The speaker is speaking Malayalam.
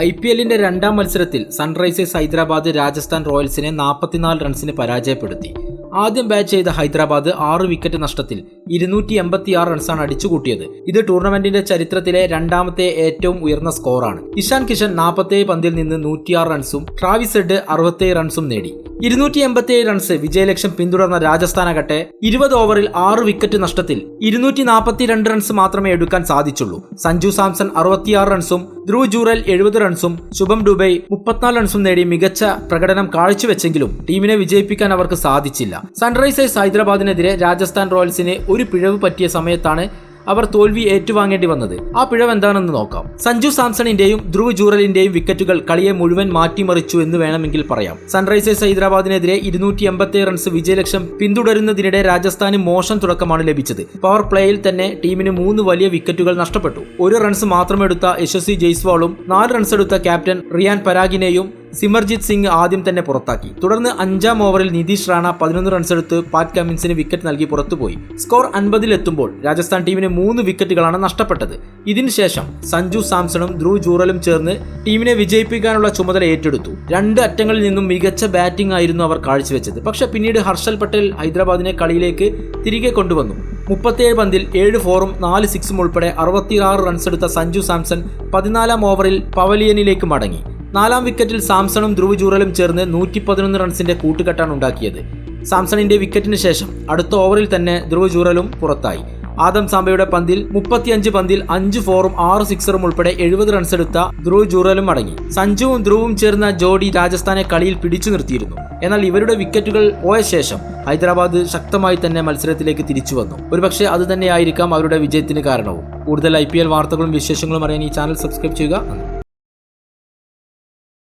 IPLന്റെ രണ്ടാം മത്സരത്തിൽ സൺറൈസേഴ്സ് ഹൈദരാബാദ് രാജസ്ഥാൻ റോയൽസിനെ 44 റൺസിന് പരാജയപ്പെടുത്തി. ആദ്യം ബാറ്റ് ചെയ്ത ഹൈദരാബാദ് 6 വിക്കറ്റ് നഷ്ടത്തിൽ 286 റൺസാണ് അടിച്ചുകൂട്ടിയത്. ഇത് ടൂർണമെന്റിന്റെ ചരിത്രത്തിലെ രണ്ടാമത്തെ ഏറ്റവും ഉയർന്ന സ്കോറാണ്. ഇഷാൻ കിഷൻ 47 പന്തിൽ നിന്ന് 106 റൺസും ട്രാവിസ് ഹെഡ് 67 റൺസും നേടി. 287 റൺസ് വിജയലക്ഷ്യം പിന്തുടർന്ന രാജസ്ഥാനാകട്ടെ 20 ഓവറിൽ 6 വിക്കറ്റ് നഷ്ടത്തിൽ 242 റൺസ് മാത്രമേ എടുക്കാൻ സാധിച്ചുള്ളൂ. സഞ്ജു സാംസൺ 66 റൺസും ധ്രുവ് ജൂറൽ 70 റൺസും ശുഭം ഡുബൈ 34 റൺസും നേടി മികച്ച പ്രകടനം കാഴ്ചവെച്ചെങ്കിലും ടീമിനെ വിജയിപ്പിക്കാൻ അവർക്ക് സാധിച്ചില്ല. സൺറൈസേഴ്സ് ഹൈദരാബാദിനെതിരെ രാജസ്ഥാൻ റോയൽസിന് ഒരു പിഴവ് പറ്റിയ സമയത്താണ് അവർ തോൽവി ഏറ്റുവാങ്ങേണ്ടി വന്നത്. ആ പിഴവ് എന്താണെന്ന് നോക്കാം. സഞ്ജു സാംസണിന്റെയും ധ്രുവ് ജൂറലിന്റെയും വിക്കറ്റുകൾ കളിയെ മുഴുവൻ മാറ്റിമറിച്ചു എന്ന് വേണമെങ്കിൽ പറയാം. സൺറൈസേഴ്സ് ഹൈദരാബാദിനെതിരെ 287 റൺസ് വിജയലക്ഷ്യം പിന്തുടരുന്നതിനിടെ രാജസ്ഥാന് മോശം തുടക്കമാണ് ലഭിച്ചത്. പവർ പ്ലേയിൽ തന്നെ ടീമിന് 3 വലിയ വിക്കറ്റുകൾ നഷ്ടപ്പെട്ടു. 1 റൺസ് മാത്രമെടുത്ത യശസ്വി ജയ്സ്വാളും 4 റൺസ് എടുത്ത ക്യാപ്റ്റൻ റിയാൻ പരാഗിനെയും സിമർജിത് സിംഗ് ആദ്യം തന്നെ പുറത്താക്കി. തുടർന്ന് 5-ാം ഓവറിൽ നിതീഷ് റാണ 11 റൺസ് എടുത്ത് പാറ്റ് കമ്മിൻസിന് വിക്കറ്റ് നൽകി പുറത്തുപോയി. സ്കോർ 50-ൽ എത്തുമ്പോൾ രാജസ്ഥാൻ ടീമിന് 3 വിക്കറ്റുകളാണ് നഷ്ടപ്പെട്ടത്. ഇതിനുശേഷം സഞ്ജു സാംസണും ധ്രുവ് ജൂറലും ചേർന്ന് ടീമിനെ വിജയിപ്പിക്കാനുള്ള ചുമതല ഏറ്റെടുത്തു. 2 അറ്റങ്ങളിൽ നിന്നും മികച്ച ബാറ്റിംഗ് ആയിരുന്നു അവർ കാഴ്ചവെച്ചത്. പക്ഷെ പിന്നീട് ഹർഷൽ പട്ടേൽ ഹൈദരാബാദിനെ കളിയിലേക്ക് തിരികെ കൊണ്ടുവന്നു. 37 പന്തിൽ 7 ഫോറും 4 സിക്സും ഉൾപ്പെടെ 66 റൺസ് എടുത്ത സഞ്ജു സാംസൺ 14-ാം ഓവറിൽ പവലിയനിലേക്ക് മടങ്ങി. 4-ാം വിക്കറ്റിൽ സാംസണും ധ്രുവ് ജൂറലും ചേർന്ന് 111 റൺസിന്റെ കൂട്ടുകെട്ടാണ് ഉണ്ടാക്കിയത്. സാംസണിന്റെ വിക്കറ്റിന് ശേഷം അടുത്ത ഓവറിൽ തന്നെ ധ്രുവ് ജൂറലും പുറത്തായി. ആദം സാംബയുടെ പന്തിൽ 35 പന്തിൽ 5 ഫോറും 6 സിക്സറും ഉൾപ്പെടെ 70 റൺസ് എടുത്ത ധ്രുവ് ജൂറലും മടങ്ങി. സഞ്ജുവും ധ്രുവും ചേർന്ന ജോഡി രാജസ്ഥാനെ കളിയിൽ പിടിച്ചു നിർത്തിയിരുന്നു. എന്നാൽ ഇവരുടെ വിക്കറ്റുകൾ പോയ ശേഷം ഹൈദരാബാദ് ശക്തമായി തന്നെ മത്സരത്തിലേക്ക് തിരിച്ചു വന്നു. ഒരുപക്ഷെ അത് തന്നെയായിരിക്കാം അവരുടെ വിജയത്തിന് കാരണവും. കൂടുതൽ IPL വാർത്തകളും വിശേഷങ്ങളും അറിയാൻ ഈ ചാനൽ സബ്സ്ക്രൈബ് ചെയ്യുക.